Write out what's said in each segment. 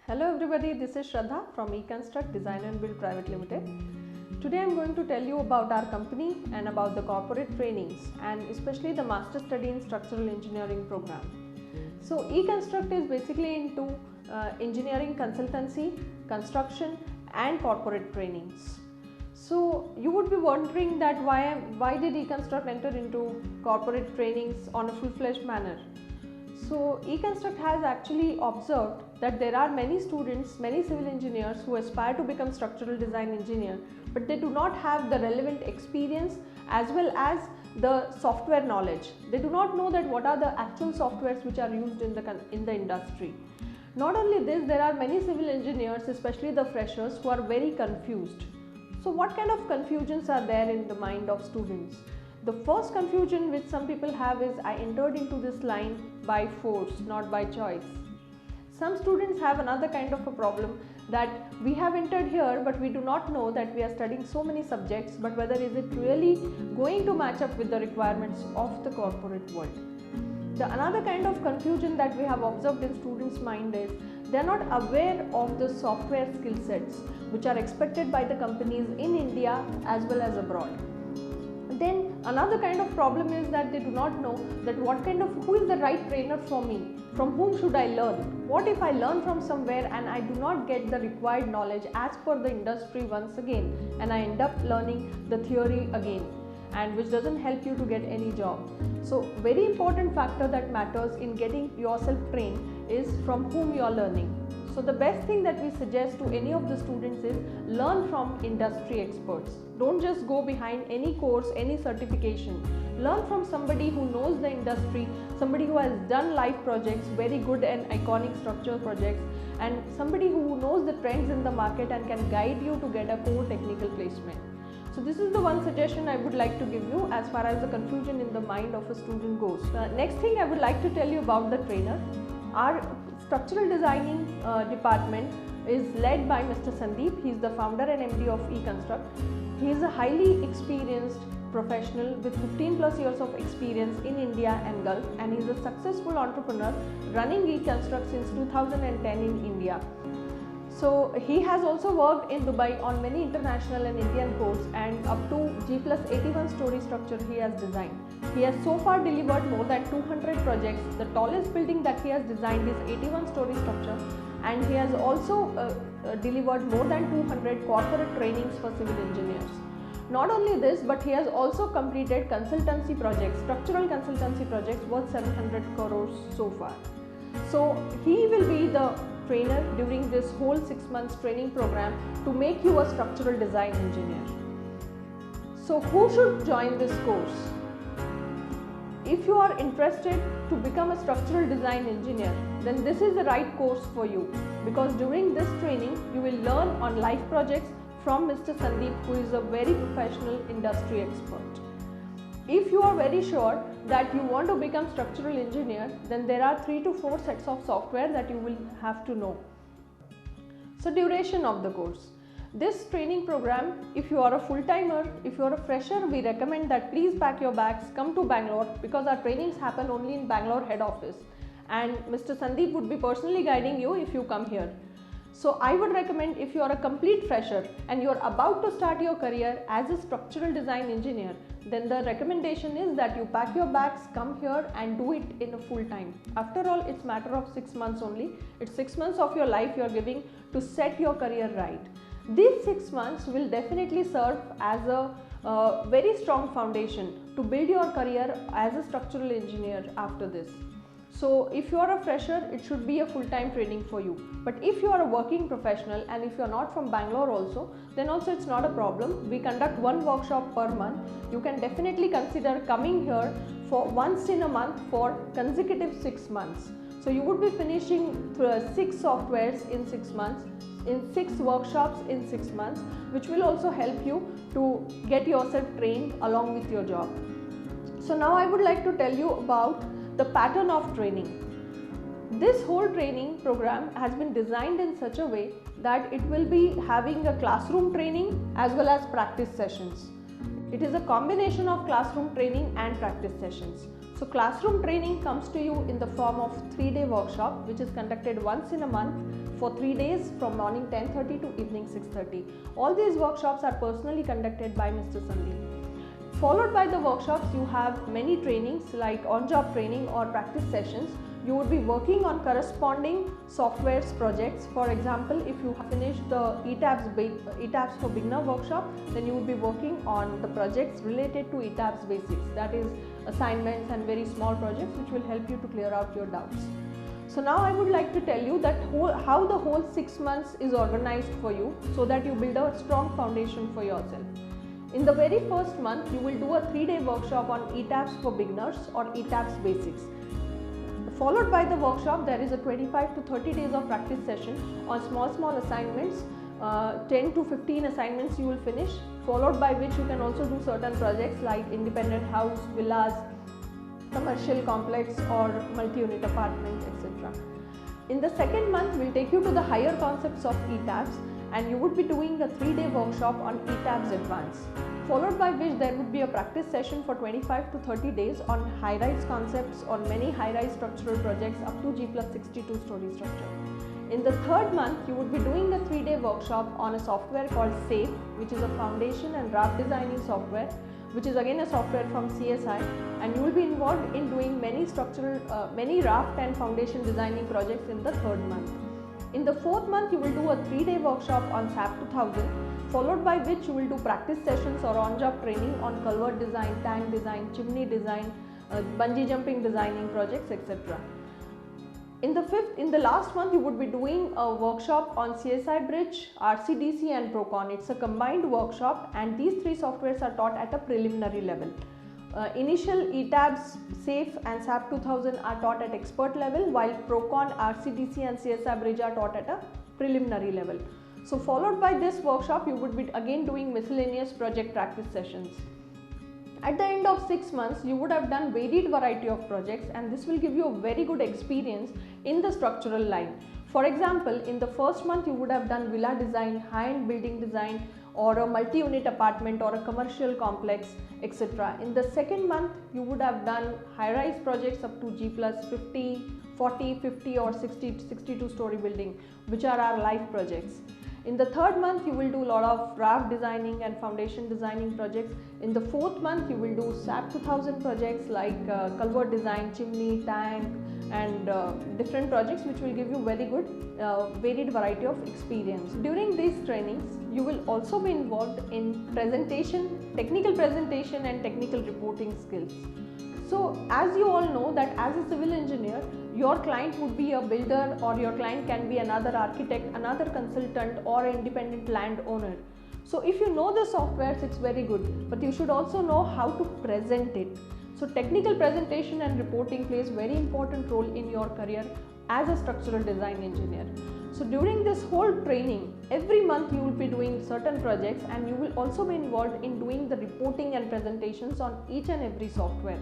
Hello everybody, this is Shraddha from eConstruct Design and Build Private Limited. Today I am going to tell you about our company and about the corporate trainings and especially the Master Study in Structural Engineering program. So eConstruct is basically into engineering consultancy, construction and corporate trainings. So you would be wondering that why did eConstruct enter into corporate trainings on a full-fledged manner? So eConstruct has actually observed that there are many students, many civil engineers who aspire to become structural design engineer, but they do not have the relevant experience as well as the software knowledge. They do not know that what are the actual softwares which are used in the industry. Not only this, there are many civil engineers, especially the freshers, who are very confused. So what kind of confusions are there in the mind of students? The first confusion which some people have is, I entered into this line by force, not by choice. Some students have another kind of a problem, that we have entered here but we do not know that we are studying so many subjects, but whether is it really going to match up with the requirements of the corporate world. Another kind of confusion that we have observed in students' mind is, they are not aware of the software skill sets which are expected by the companies in India as well as abroad. Then another kind of problem is that they do not know that who is the right trainer for me, from whom should I learn. What if I learn from somewhere and I do not get the required knowledge as per the industry once again, and I end up learning the theory again, and which doesn't help you to get any job. So very important factor that matters in getting yourself trained is from whom you are learning. So the best thing that we suggest to any of the students is, learn from industry experts. Don't just go behind any course, any certification. Learn from somebody who knows the industry, somebody who has done live projects, very good and iconic structural projects, and somebody who knows the trends in the market and can guide you to get a core technical placement. So this is the one suggestion I would like to give you as far as the confusion in the mind of a student goes. Next thing I would like to tell you about the trainer. Our structural designing department is led by Mr. Sandeep. He is the founder and MD of eConstruct. He is a highly experienced professional with 15 plus years of experience in India and Gulf, and he is a successful entrepreneur running eConstruct since 2010 in India. So he has also worked in Dubai on many international and Indian courts, and up to G+81 story structure he has designed. He has so far delivered more than 200 projects. The tallest building that he has designed is 81 story structure, and he has also delivered more than 200 corporate trainings for civil engineers. Not only this, but he has also completed consultancy projects, structural consultancy projects worth 700 crores so far. So he will be the trainer during this whole 6 months training program to make you a structural design engineer. So who should join this course? If you are interested to become a structural design engineer, then this is the right course for you, because during this training you will learn on live projects from Mr. Sandeep, who is a very professional industry expert. If you are very sure that you want to become structural engineer, then there are 3 to 4 sets of software that you will have to know. So duration of the course. This training program, if you are a full-timer, if you are a fresher, we recommend that please pack your bags, come to Bangalore, because our trainings happen only in Bangalore head office, and Mr. Sandeep would be personally guiding you if you come here. So I would recommend, if you are a complete fresher and you are about to start your career as a structural design engineer, then the recommendation is that you pack your bags, come here and do it in a full time. After all, it's matter of 6 months only. It's 6 months of your life you are giving to set your career right. These 6 months will definitely serve as a very strong foundation to build your career as a structural engineer after this. So if you are a fresher, it should be a full-time training for you. But if you are a working professional and if you are not from Bangalore also, then also it's not a problem. We conduct 1 workshop per month. You can definitely consider coming here for once in a month for consecutive 6 months. So you would be finishing 6 softwares in 6 months, in 6 workshops in 6 months, which will also help you to get yourself trained along with your job. So now I would like to tell you about the pattern of training. This whole training program has been designed in such a way that it will be having a classroom training as well as practice sessions. It is a combination of classroom training and practice sessions. So classroom training comes to you in the form of 3-day workshop, which is conducted once in a month for 3 days from morning 10:30 to evening 6:30. All these workshops are personally conducted by Mr. Sandeep. Followed by the workshops, you have many trainings like on-job training or practice sessions. You would be working on corresponding softwares projects. For example, if you have finished the ETABS for beginner workshop, then you would be working on the projects related to ETABS basics, that is assignments and very small projects which will help you to clear out your doubts. So now I would like to tell you that how the whole 6 months is organized for you so that you build a strong foundation for yourself. In the very first month, you will do a 3-day workshop on ETABS for beginners or ETABS basics. Followed by the workshop, there is a 25 to 30 days of practice session on small assignments. 10 to 15 assignments you will finish, followed by which you can also do certain projects like independent house, villas, commercial complex or multi-unit apartments, etc. In the second month, we'll take you to the higher concepts of ETABS, and you would be doing a 3-day workshop on ETABS Advanced, followed by which there would be a practice session for 25 to 30 days on high-rise concepts on many high-rise structural projects up to G+62 story structure. In the third month, you would be doing a 3-day workshop on a software called SAFE, which is a foundation and raft designing software, which is again a software from CSI, and you will be involved in doing many raft and foundation designing projects in the third month. In the fourth month, you will do a 3-day workshop on SAP 2000, followed by which you will do practice sessions or on-job training on culvert design, tank design, chimney design, bungee jumping designing projects, etc. In the last month, you would be doing a workshop on CSI Bridge, RCDC and Procon. It's a combined workshop, and these 3 softwares are taught at a preliminary level. Initial ETABS, SAFE and SAP 2000 are taught at expert level, while Procon, RCDC and CSI Bridge are taught at a preliminary level. So followed by this workshop, you would be again doing miscellaneous project practice sessions. At the end of 6 months, you would have done varied variety of projects, and this will give you a very good experience in the structural line. For example, in the first month, you would have done villa design, high-end building design, or a multi-unit apartment or a commercial complex, etc. In the second month, you would have done high-rise projects up to G+50, 40, 50 or 60, 62 story building, which are our live projects. In the third month, you will do a lot of raft designing and foundation designing projects. In the fourth month, you will do SAP 2000 projects like culvert design, chimney, tank, and different projects which will give you very good varied variety of experience. During these trainings, you will also be involved in presentation, technical presentation and technical reporting skills. So as you all know that as a civil engineer, your client would be a builder, or your client can be another architect, another consultant or independent landowner. So if you know the softwares, it's very good, but you should also know how to present it. So technical presentation and reporting plays very important role in your career as a structural design engineer. So during this whole training, every month you will be doing certain projects, and you will also be involved in doing the reporting and presentations on each and every software.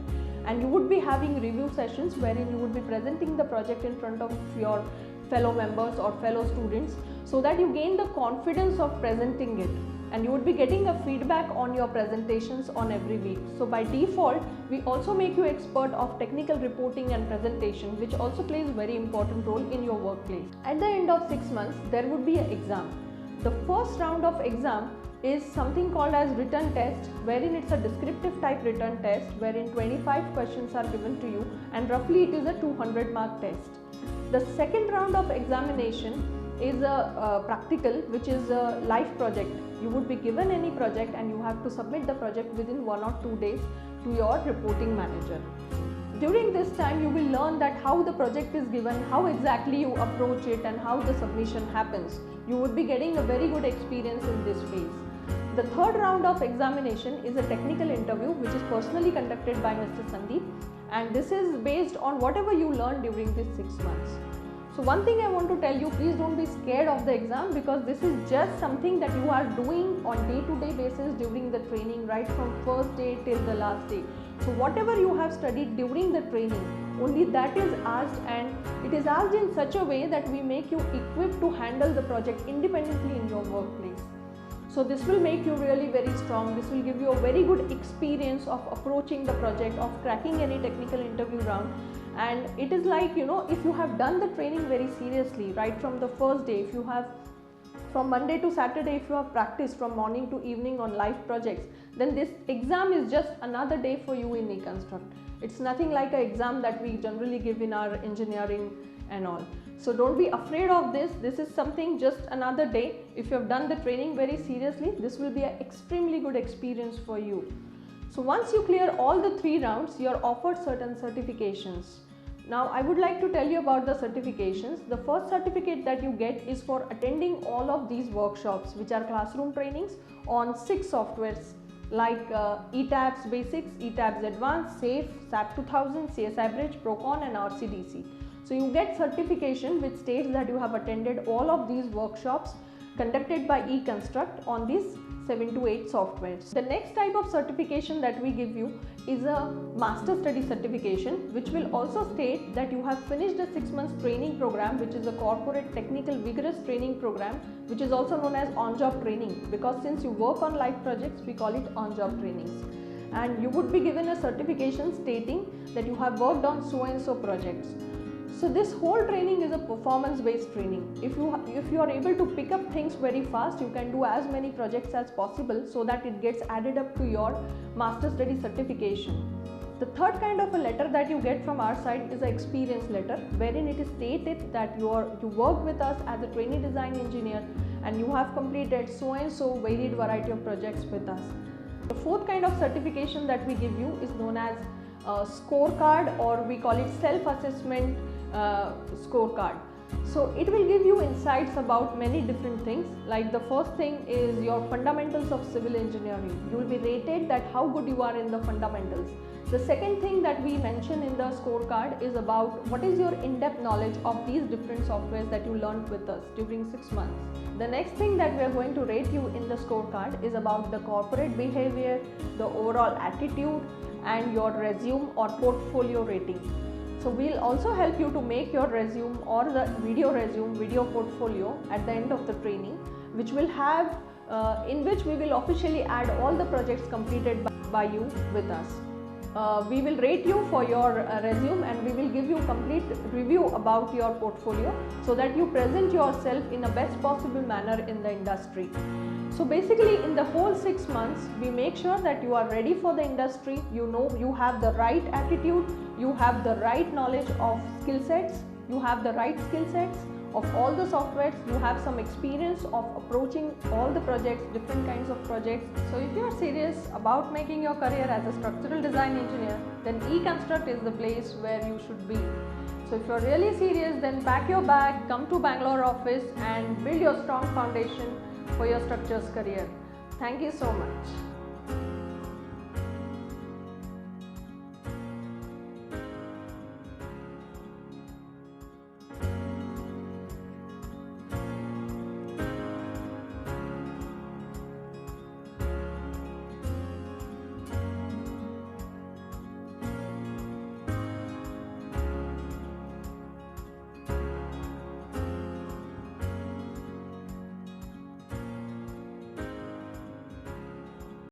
And you would be having review sessions wherein you would be presenting the project in front of your fellow members or fellow students, so that you gain the confidence of presenting it, and you would be getting a feedback on your presentations on every week. So by default, we also make you expert of technical reporting and presentation, which also plays a very important role in your workplace. At the end of 6 months, there would be an exam. The first round of exam is something called as written test, wherein it's a descriptive type written test wherein 25 questions are given to you, and roughly it is a 200-mark test. The second round of examination is a practical, which is a live project. You would be given any project and you have to submit the project within 1 or 2 days to your reporting manager. During this time, you will learn that how the project is given, how exactly you approach it, and how the submission happens. You would be getting a very good experience in this phase. The third round of examination is a technical interview, which is personally conducted by Mr. Sandeep, and this is based on whatever you learned during these 6 months. So one thing I want to tell you, please don't be scared of the exam, because this is just something that you are doing on day-to-day basis during the training, right from first day till the last day. So whatever you have studied during the training, only that is asked, and it is asked in such a way that we make you equipped to handle the project independently in your workplace. So this will make you really very strong. This will give you a very good experience of approaching the project, of cracking any technical interview round. And it is like, you know, if you have done the training very seriously right from the first day, if you have from Monday to Saturday, if you have practiced from morning to evening on live projects, then this exam is just another day for you in eConstruct. It's nothing like an exam that we generally give in our engineering and all. So don't be afraid of this. This is something just another day. If you have done the training very seriously, this will be an extremely good experience for you. So once you clear all the 3 rounds, you are offered certain certifications. Now I would like to tell you about the certifications. The first certificate that you get is for attending all of these workshops, which are classroom trainings on 6 softwares like ETABS Basics, ETABS Advanced, SAFE, SAP 2000, CSI Bridge, Procon and RCDC. So you get certification which states that you have attended all of these workshops conducted by eConstruct on these 7 to 8 softwares. The next type of certification that we give you is a master study certification, which will also state that you have finished a 6 months training program, which is a corporate technical vigorous training program, which is also known as on-job training, because since you work on live projects, we call it on-job trainings. And you would be given a certification stating that you have worked on so and so projects. So this whole training is a performance based training. If you are able to pick up things very fast, you can do as many projects as possible so that it gets added up to your master study certification. The third kind of a letter that you get from our side is an experience letter, wherein it is stated that you worked with us as a trainee design engineer and you have completed so and so varied variety of projects with us. The fourth kind of certification that we give you is known as scorecard, or we call it self-assessment scorecard. So it will give you insights about many different things. Like the first thing is your fundamentals of civil engineering. You will be rated that how good you are in the fundamentals. The second thing that we mention in the scorecard is about what is your in-depth knowledge of these different softwares that you learned with us during 6 months. The next thing that we are going to rate you in the scorecard is about the corporate behavior, the overall attitude and your resume or portfolio rating. So we'll also help you to make your resume or the video portfolio at the end of the training, which will have in which we will officially add all the projects completed by you with us. We will rate you for your resume and we will give you complete review about your portfolio so that you present yourself in a best possible manner in the industry. So basically in the whole 6 months, we make sure that you are ready for the industry, you know you have the right attitude, you have the right knowledge of skill sets, you have the right skill sets of all the softwares, you have some experience of approaching all the projects, different kinds of projects. So if you are serious about making your career as a structural design engineer, then eConstruct is the place where you should be. So if you are really serious, then pack your bag, come to Bangalore office and build your strong foundation for your structures career. Thank you so much.